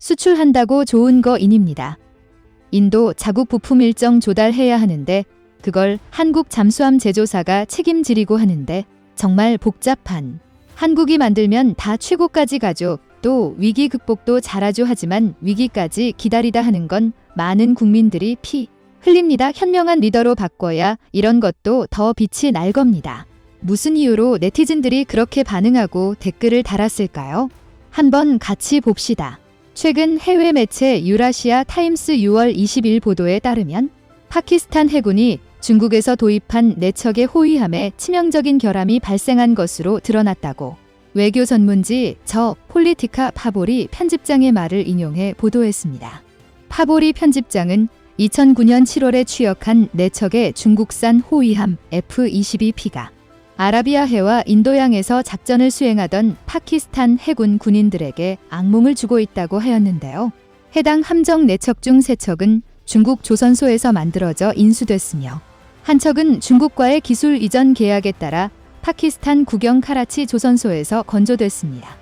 수출한다고 좋은 거인입니다. 인도 자국 부품 일정 조달해야 하는데 그걸 한국 잠수함 제조사가 책임지려고 하는데 정말 복잡한. 한국이 만들면 다 최고까지 가죠. 또 위기 극복도 잘하죠. 하지만 위기까지 기다리다 하는 건 많은 국민들이 피 흘립니다. 현명한 리더로 바꿔야 이런 것도 더 빛이 날 겁니다. 무슨 이유로 네티즌들이 그렇게 반응하고 댓글을 달았을까요? 한번 같이 봅시다. 최근 해외 매체 유라시아 타임스 6월 20일 보도에 따르면 파키스탄 해군이 중국에서 도입한 4척의 호위함에 치명적인 결함이 발생한 것으로 드러났다고 외교 전문지 저 폴리티카 파보리 편집장의 말을 인용해 보도했습니다. 파보리 편집장은 2009년 7월에 취역한 4척의 중국산 호위함 F-22P가 아라비아해와 인도양에서 작전을 수행하던 파키스탄 해군 군인들에게 악몽을 주고 있다고 하였는데요. 해당 함정 4척 중 3척은 중국 조선소에서 만들어져 인수됐으며 한 척은 중국과의 기술 이전 계약에 따라 파키스탄 국영 카라치 조선소에서 건조됐습니다.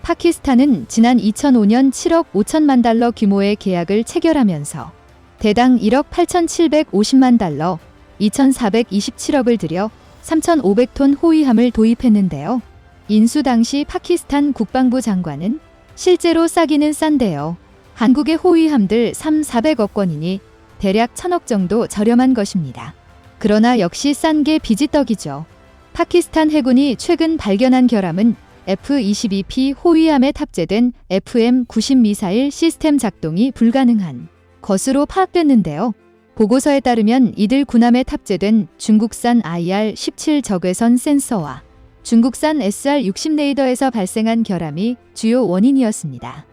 파키스탄은 지난 2005년 7억 5천만 달러 규모의 계약을 체결하면서 대당 1억 8,750만 달러, 2,427억을 들여 3,500톤 호위함을 도입했는데요. 인수 당시 파키스탄 국방부 장관은 실제로 싸기는 싼데요. 한국의 호위함들 3,400억 원이니 대략 1,000억 정도 저렴한 것입니다. 그러나 역시 싼 게 비지떡이죠. 파키스탄 해군이 최근 발견한 결함은 F-22P 호위함에 탑재된 FM-90 미사일 시스템 작동이 불가능한 것으로 파악됐는데요. 보고서에 따르면 이들 군함에 탑재된 중국산 IR-17 적외선 센서와 중국산 SR-60 레이더에서 발생한 결함이 주요 원인이었습니다.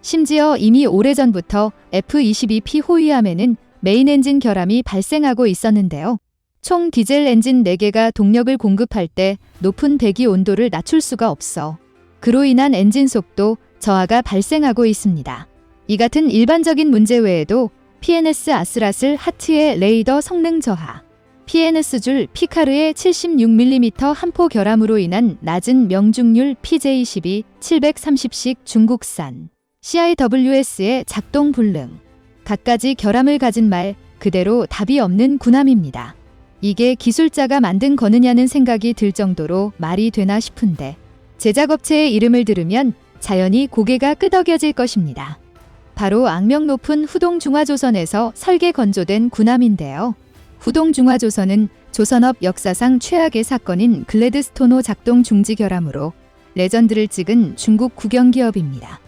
심지어 이미 오래전부터 F-22P 호위함에는 메인 엔진 결함이 발생하고 있었는데요. 총 디젤 엔진 4개가 동력을 공급할 때 높은 배기 온도를 낮출 수가 없어 그로 인한 엔진 속도 저하가 발생하고 있습니다. 이 같은 일반적인 문제 외에도 PNS 아슬아슬 하트의 레이더 성능 저하, PNS줄 피카르의 76mm 함포 결함으로 인한 낮은 명중률 PJ12 730식 중국산 CIWS의 작동 불능, 갖가지 결함을 가진 말 그대로 답이 없는 군함입니다. 이게 기술자가 만든 거느냐는 생각이 들 정도로 말이 되나 싶은데 제작업체의 이름을 들으면 자연히 고개가 끄덕여질 것입니다. 바로 악명 높은 후동중화조선에서 설계 건조된 군함인데요. 후동중화조선은 조선업 역사상 최악의 사건인 글래드스토노 작동 중지 결함으로 레전드를 찍은 중국 국영기업입니다.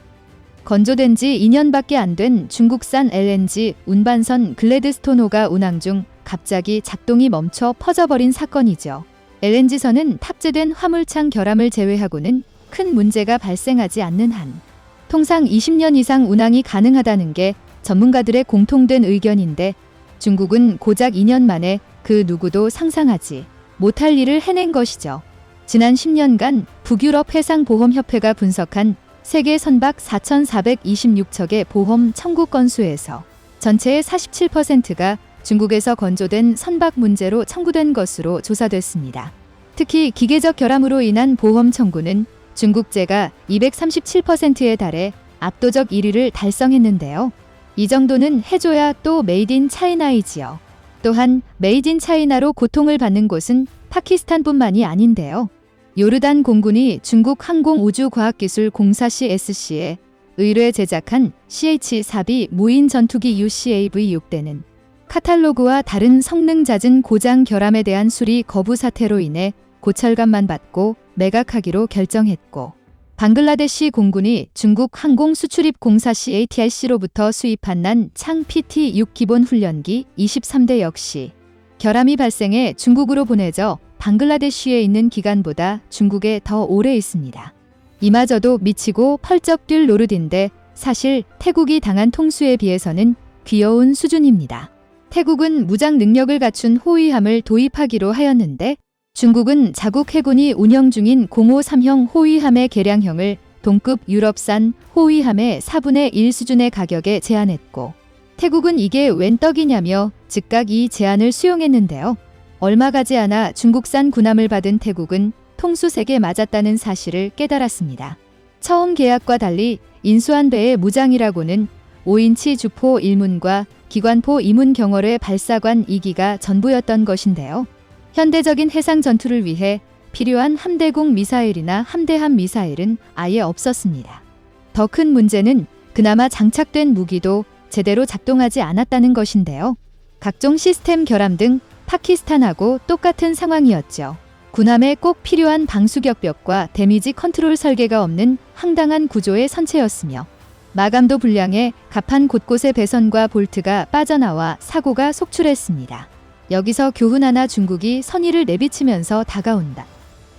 건조된 지 2년밖에 안 된 중국산 LNG 운반선 글래드스토노가 운항 중 갑자기 작동이 멈춰 퍼져버린 사건이죠. LNG선은 탑재된 화물창 결함을 제외하고는 큰 문제가 발생하지 않는 한 통상 20년 이상 운항이 가능하다는 게 전문가들의 공통된 의견인데 중국은 고작 2년 만에 그 누구도 상상하지 못할 일을 해낸 것이죠. 지난 10년간 북유럽 해상보험협회가 분석한 세계 선박 4,426척의 보험 청구 건수에서 전체의 47%가 중국에서 건조된 선박 문제로 청구된 것으로 조사됐습니다. 특히 기계적 결함으로 인한 보험 청구는 중국제가 237%에 달해 압도적 1위를 달성했는데요. 이 정도는 해줘야 또 메이드 인 차이나이지요. 또한 메이드 인 차이나로 고통을 받는 곳은 파키스탄뿐만이 아닌데요. 요르단 공군이 중국 항공우주과학기술공사 CSC에 의뢰 제작한 CH-4B 무인 전투기 UCAV-6대는 카탈로그와 다른 성능 잦은 고장 결함에 대한 수리 거부 사태로 인해 고철감만 받고 매각하기로 결정했고 방글라데시 공군이 중국 항공수출입공사 CATRC로부터 수입한 난창 PT-6 기본 훈련기 23대 역시 결함이 발생해 중국으로 보내져 방글라데시에 있는 기간보다 중국에 더 오래 있습니다. 이마저도 미치고 펄쩍 뛸 노릇인데 사실 태국이 당한 통수에 비해서는 귀여운 수준입니다. 태국은 무장 능력을 갖춘 호위함을 도입하기로 하였는데 중국은 자국 해군이 운영 중인 053형 호위함의 개량형을 동급 유럽산 호위함의 4분의 1 수준의 가격에 제한했고 태국은 이게 웬 떡이냐며 즉각 이 제안을 수용했는데요. 얼마 가지 않아 중국산 군함을 받은 태국은 통수 3개 맞았다는 사실을 깨달았습니다. 처음 계약과 달리 인수한 배의 무장이라고는 5인치 주포 1문과 기관포 2문 경월의 발사관 2기가 전부였던 것인데요. 현대적인 해상 전투를 위해 필요한 함대공 미사일이나 함대함 미사일은 아예 없었습니다. 더 큰 문제는 그나마 장착된 무기도 제대로 작동하지 않았다는 것인데요. 각종 시스템 결함 등 파키스탄하고 똑같은 상황이었죠. 군함에 꼭 필요한 방수격벽과 데미지 컨트롤 설계가 없는 황당한 구조의 선체였으며 마감도 불량해 갑판 곳곳에 배선과 볼트가 빠져나와 사고가 속출했습니다. 여기서 교훈 하나, 중국이 선의를 내비치면서 다가온다.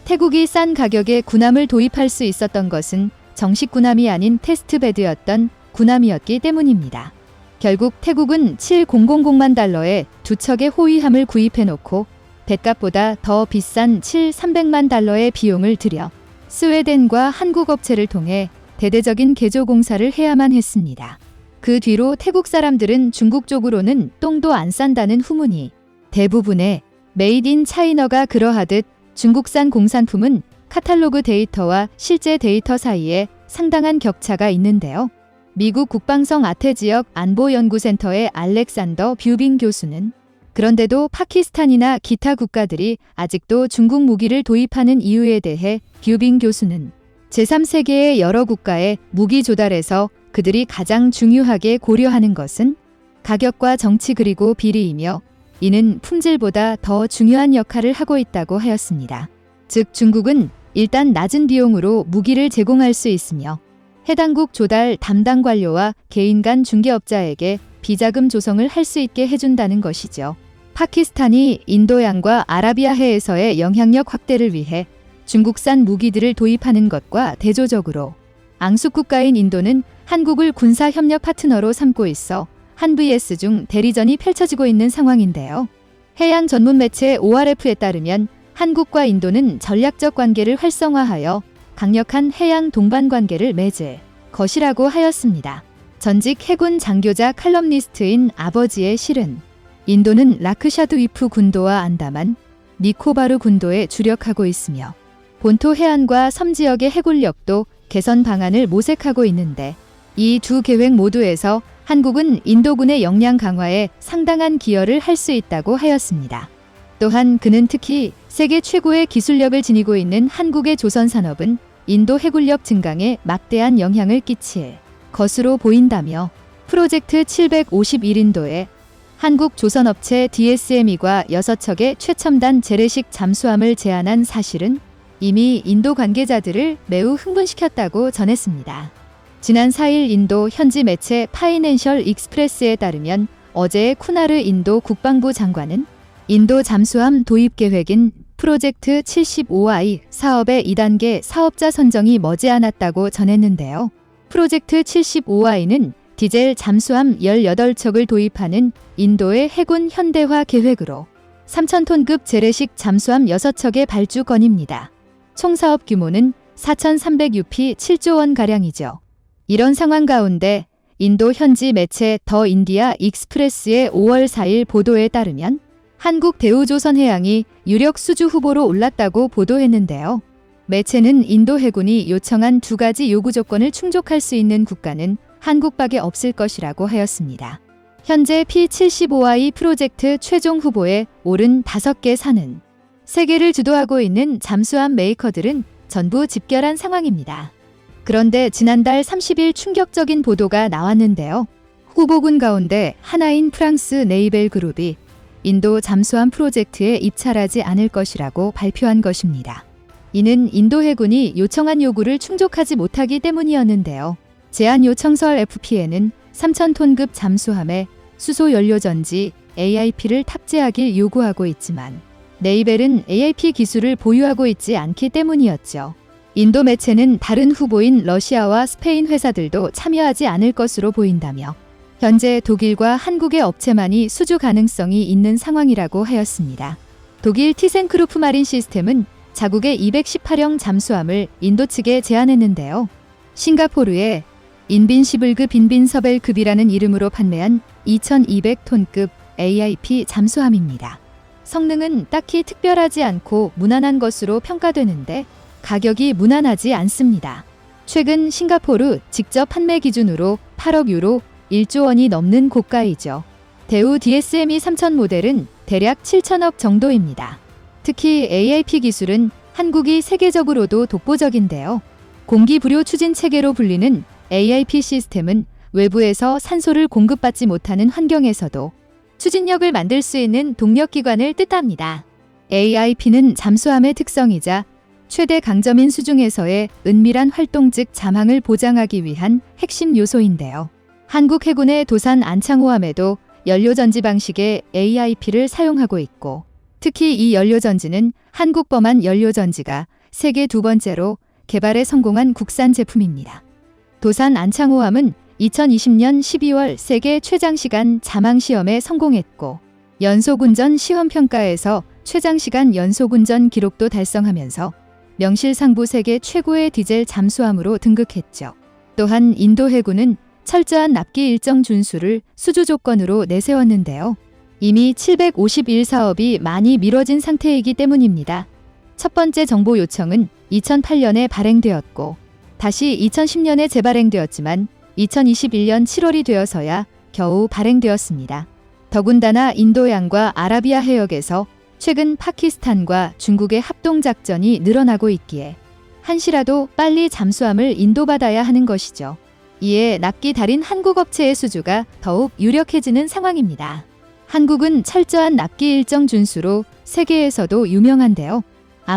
태국이 싼 가격에 군함을 도입할 수 있었던 것은 정식 군함이 아닌 테스트베드였던 군함이었기 때문입니다. 결국 태국은 7,000만 달러에 두 척의 호위함을 구입해놓고 뱃값보다 더 비싼 7,300만 달러의 비용을 들여 스웨덴과 한국 업체를 통해 대대적인 개조 공사를 해야만 했습니다. 그 뒤로 태국 사람들은 중국 쪽으로는 똥도 안 싼다는 후문이 대부분의 메이드 인 차이너가 그러하듯 중국산 공산품은 카탈로그 데이터와 실제 데이터 사이에 상당한 격차가 있는데요. 미국 국방성 아태 지역 안보연구센터의 알렉산더 뷰빙 교수는 그런데도 파키스탄이나 기타 국가들이 아직도 중국 무기를 도입하는 이유에 대해 뷰빙 교수는 제3세계의 여러 국가의 무기 조달에서 그들이 가장 중요하게 고려하는 것은 가격과 정치 그리고 비리이며 이는 품질보다 더 중요한 역할을 하고 있다고 하였습니다. 즉 중국은 일단 낮은 비용으로 무기를 제공할 수 있으며 해당국 조달 담당 관료와 개인 간 중개업자에게 비자금 조성을 할 수 있게 해준다는 것이죠. 파키스탄이 인도양과 아라비아해에서의 영향력 확대를 위해 중국산 무기들을 도입하는 것과 대조적으로 앙숙국가인 인도는 한국을 군사협력 파트너로 삼고 있어 한 vs 중 대리전이 펼쳐지고 있는 상황인데요. 해양 전문 매체 ORF에 따르면 한국과 인도는 전략적 관계를 활성화하여 강력한 해양 동반 관계를 맺을 것이라고 하였습니다. 전직 해군 장교자 칼럼니스트인 아버지의 실은 인도는 라크샤드위프 군도와 안다만 니코바르 군도에 주력하고 있으며 본토 해안과 섬 지역의 해군력도 개선 방안을 모색하고 있는데 이 두 계획 모두에서 한국은 인도군의 역량 강화에 상당한 기여를 할 수 있다고 하였습니다. 또한 그는 특히 세계 최고의 기술력을 지니고 있는 한국의 조선산업은 인도 해군력 증강에 막대한 영향을 끼칠 것으로 보인다며 프로젝트 751인도에 한국 조선업체 DSME과 6척의 최첨단 재래식 잠수함을 제안한 사실은 이미 인도 관계자들을 매우 흥분시켰다고 전했습니다. 지난 4일 인도 현지 매체 파이낸셜 익스프레스에 따르면 어제 쿠나르 인도 국방부 장관은 인도 잠수함 도입 계획인 프로젝트 75I 사업의 2단계 사업자 선정이 머지않았다고 전했는데요. 프로젝트 75I는 디젤 잠수함 18척을 도입하는 인도의 해군 현대화 계획으로 3,000톤급 재래식 잠수함 6척의 발주건입니다. 총 사업 규모는 4,300UP 7조 원가량이죠. 이런 상황 가운데 인도 현지 매체 더 인디아 익스프레스의 5월 4일 보도에 따르면 한국 대우조선해양이 유력 수주 후보로 올랐다고 보도했는데요. 매체는 인도 해군이 요청한 두 가지 요구 조건을 충족할 수 있는 국가는 한국밖에 없을 것이라고 하였습니다. 현재 P75I 프로젝트 최종 후보에 오른 5개 사는 세계를 주도하고 있는 잠수함 메이커들은 전부 집결한 상황입니다. 그런데 지난달 30일 충격적인 보도가 나왔는데요. 후보군 가운데 하나인 프랑스 네이벨 그룹이 인도 잠수함 프로젝트에 입찰하지 않을 것이라고 발표한 것입니다. 이는 인도 해군이 요청한 요구를 충족하지 못하기 때문이었는데요. 제안 요청서 FP에는 3,000톤급 잠수함에 수소 연료 전지 AIP를 탑재하길 요구하고 있지만 네이벨은 AIP 기술을 보유하고 있지 않기 때문이었죠. 인도 매체는 다른 후보인 러시아와 스페인 회사들도 참여하지 않을 것으로 보인다며 현재 독일과 한국의 업체만이 수주 가능성이 있는 상황이라고 하였습니다. 독일 티센크루프 마린 시스템은 자국의 218형 잠수함을 인도 측에 제안했는데요. 싱가포르의 인빈시블급 인빈서벨급이라는 이름으로 판매한 2,200톤급 AIP 잠수함입니다. 성능은 딱히 특별하지 않고 무난한 것으로 평가되는데 가격이 무난하지 않습니다. 최근 싱가포르 직접 판매 기준으로 8억 유로 1조 원이 넘는 고가이죠. 대우 DSME 3000 모델은 대략 7천억 정도입니다. 특히 AIP 기술은 한국이 세계적으로도 독보적인데요. 공기부료 추진 체계로 불리는 AIP 시스템은 외부에서 산소를 공급받지 못하는 환경에서도 추진력을 만들 수 있는 동력기관을 뜻합니다. AIP는 잠수함의 특성이자 최대 강점인 수중에서의 은밀한 활동 즉 잠항을 보장하기 위한 핵심 요소인데요. 한국 해군의 도산 안창호함에도 연료전지 방식의 AIP를 사용하고 있고 특히 이 연료전지는 한국범한 연료전지가 세계 두 번째로 개발에 성공한 국산 제품입니다. 도산 안창호함은 2020년 12월 세계 최장시간 잠항시험에 성공했고 연속운전 시험평가에서 최장시간 연속운전 기록도 달성하면서 명실상부 세계 최고의 디젤 잠수함으로 등극했죠. 또한 인도 해군은 철저한 납기 일정 준수를 수주 조건으로 내세웠는데요. 이미 751사업이 많이 미뤄진 상태이기 때문입니다. 첫 번째 정보 요청은 2008년에 발행되었고 다시 2010년에 재발행되었지만 2021년 7월이 되어서야 겨우 발행되었습니다. 더군다나 인도양과 아라비아 해역에서 최근 파키스탄과 중국의 합동작전이 늘어나고 있기에 한시라도 빨리 잠수함을 인도받아야 하는 것이죠. 이에 납기 달인 한국 업체의 수주가 더욱 유력해지는 상황입니다. 한국은 철저한 납기 일정 준수로 세계에서도 유명한데요.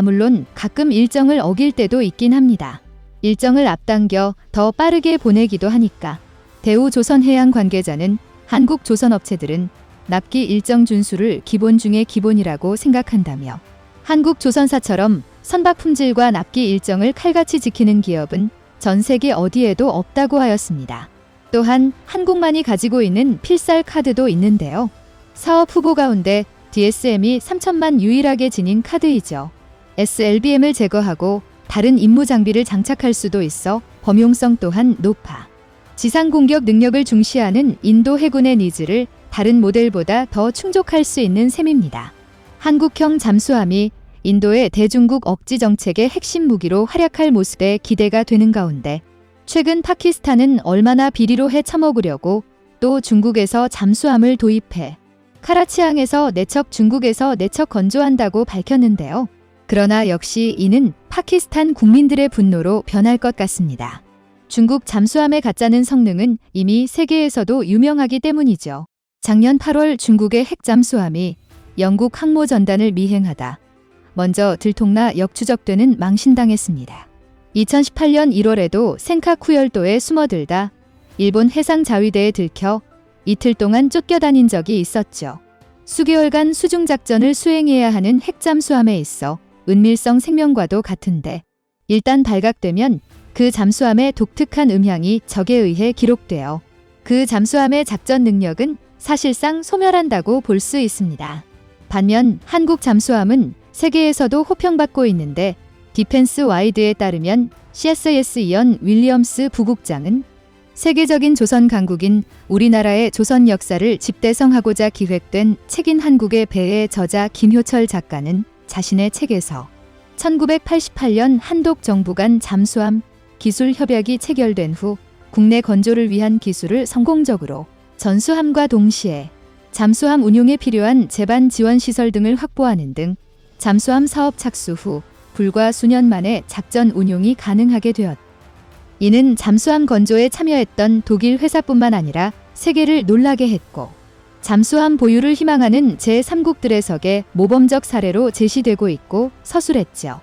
물론 가끔 일정을 어길 때도 있긴 합니다. 일정을 앞당겨 더 빠르게 보내기도 하니까 대우 조선해양 관계자는 한국 조선업체들은 납기 일정 준수를 기본 중의 기본이라고 생각한다며 한국 조선사처럼 선박 품질과 납기 일정을 칼같이 지키는 기업은 전 세계 어디에도 없다고 하였습니다. 또한 한국만이 가지고 있는 필살 카드도 있는데요. 사업 후보 가운데 DSM이 3천만 유일하게 지닌 카드이죠. SLBM을 제거하고 다른 임무 장비를 장착할 수도 있어 범용성 또한 높아 지상 공격 능력을 중시하는 인도 해군의 니즈를 다른 모델보다 더 충족할 수 있는 셈입니다. 한국형 잠수함이 인도의 대중국 억지 정책의 핵심 무기로 활약할 모습에 기대가 되는 가운데 최근 파키스탄은 얼마나 비리로 헤쳐먹으려고 또 중국에서 잠수함을 도입해 카라치항에서 내척 중국에서 내척 건조한다고 밝혔는데요. 그러나 역시 이는 파키스탄 국민들의 분노로 변할 것 같습니다. 중국 잠수함의 가짜는 성능은 이미 세계에서도 유명하기 때문이죠. 작년 8월 중국의 핵잠수함이 영국 항모 전단을 미행하다 먼저 들통나 역추적되는 망신당했습니다. 2018년 1월에도 센카쿠 열도에 숨어들다 일본 해상자위대에 들켜 이틀 동안 쫓겨다닌 적이 있었죠. 수개월간 수중작전을 수행해야 하는 핵잠수함에 있어 은밀성 생명과도 같은데 일단 발각되면 그 잠수함의 독특한 음향이 적에 의해 기록되어 그 잠수함의 작전 능력은 사실상 소멸한다고 볼 수 있습니다. 반면 한국 잠수함은 세계에서도 호평받고 있는데 디펜스 와이드에 따르면 CSIS 이언 윌리엄스 부국장은 세계적인 조선 강국인 우리나라의 조선 역사를 집대성하고자 기획된 책인 한국의 배의 저자 김효철 작가는 자신의 책에서 1988년 한독 정부 간 잠수함 기술 협약이 체결된 후 국내 건조를 위한 기술을 성공적으로 전수함과 동시에 잠수함 운용에 필요한 제반 지원 시설 등을 확보하는 등 잠수함 사업 착수 후 불과 수년 만에 작전 운용이 가능하게 되었다. 이는 잠수함 건조에 참여했던 독일 회사뿐만 아니라 세계를 놀라게 했고 잠수함 보유를 희망하는 제3국들의 모범적 사례로 제시되고 있고 서술했죠.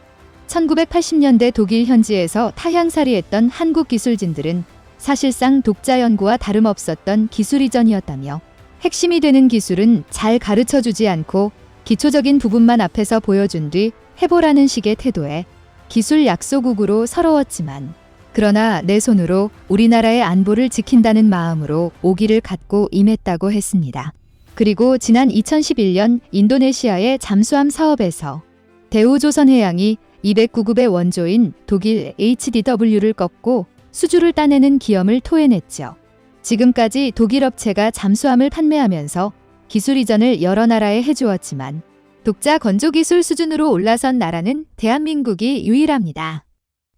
1980년대 독일 현지에서 타향살이했던 한국 기술진들은 사실상 독자 연구와 다름없었던 기술 이전이었다며 핵심이 되는 기술은 잘 가르쳐주지 않고 기초적인 부분만 앞에서 보여준 뒤 해보라는 식의 태도에 기술 약소국으로 서러웠지만 그러나 내 손으로 우리나라의 안보를 지킨다는 마음으로 오기를 갖고 임했다고 했습니다. 그리고 지난 2011년 인도네시아의 잠수함 사업에서 대우조선해양이 209급의 원조인 독일 HDW를 꺾고 수주를 따내는 기염을 토해냈죠. 지금까지 독일 업체가 잠수함을 판매하면서 기술 이전을 여러 나라에 해주었지만 독자 건조 기술 수준으로 올라선 나라는 대한민국이 유일합니다.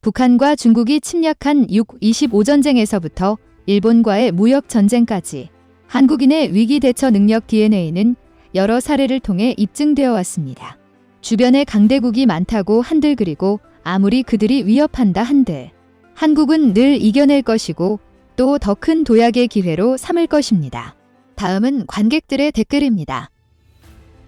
북한과 중국이 침략한 6.25 전쟁에서부터 일본과의 무역 전쟁까지 한국인의 위기 대처 능력 DNA는 여러 사례를 통해 입증되어 왔습니다. 주변에 강대국이 많다고 한들 그리고 아무리 그들이 위협한다 한들 한국은 늘 이겨낼 것이고 또 더 큰 도약의 기회로 삼을 것입니다. 다음은 관객들의 댓글입니다.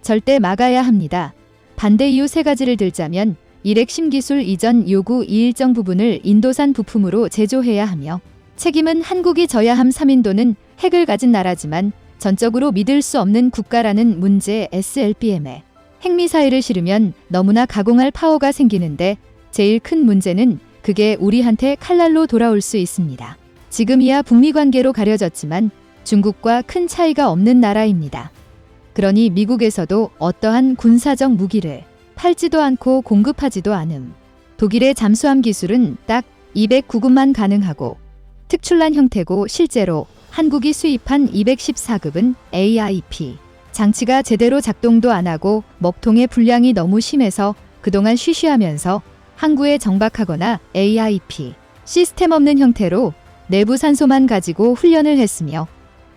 절대 막아야 합니다. 반대 이유 3가지를 들자면 일핵심 기술 이전 요구 이 일정 부분을 인도산 부품으로 제조해야 하며 책임은 한국이 져야 함 3인도는 핵을 가진 나라지만 전적으로 믿을 수 없는 국가라는 문제 SLBM에 핵미사일을 실으면 너무나 가공할 파워가 생기는데 제일 큰 문제는 그게 우리한테 칼날로 돌아올 수 있습니다. 지금이야 북미 관계로 가려졌지만 중국과 큰 차이가 없는 나라입니다. 그러니 미국에서도 어떠한 군사적 무기를 팔지도 않고 공급하지도 않음. 독일의 잠수함 기술은 딱 209급만 가능하고 특출난 형태고 실제로 한국이 수입한 214급은 AIP. 장치가 제대로 작동도 안 하고 먹통의 불량이 너무 심해서 그동안 쉬쉬하면서 항구에 정박하거나 AIP. 시스템 없는 형태로 내부 산소만 가지고 훈련을 했으며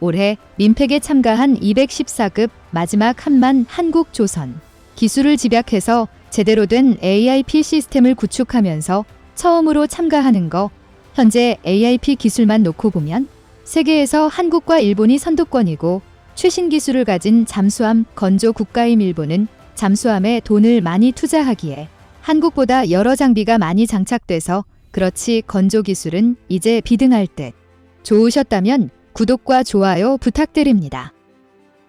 올해 민팩에 참가한 214급 마지막 함만 한국조선. 기술을 집약해서 제대로 된 AIP 시스템을 구축하면서 처음으로 참가하는 거. 현재 AIP 기술만 놓고 보면 세계에서 한국과 일본이 선두권이고 최신 기술을 가진 잠수함 건조 국가인 일본은 잠수함에 돈을 많이 투자하기에 한국보다 여러 장비가 많이 장착돼서 그렇지 건조 기술은 이제 비등할 듯. 좋으셨다면 구독과 좋아요 부탁드립니다.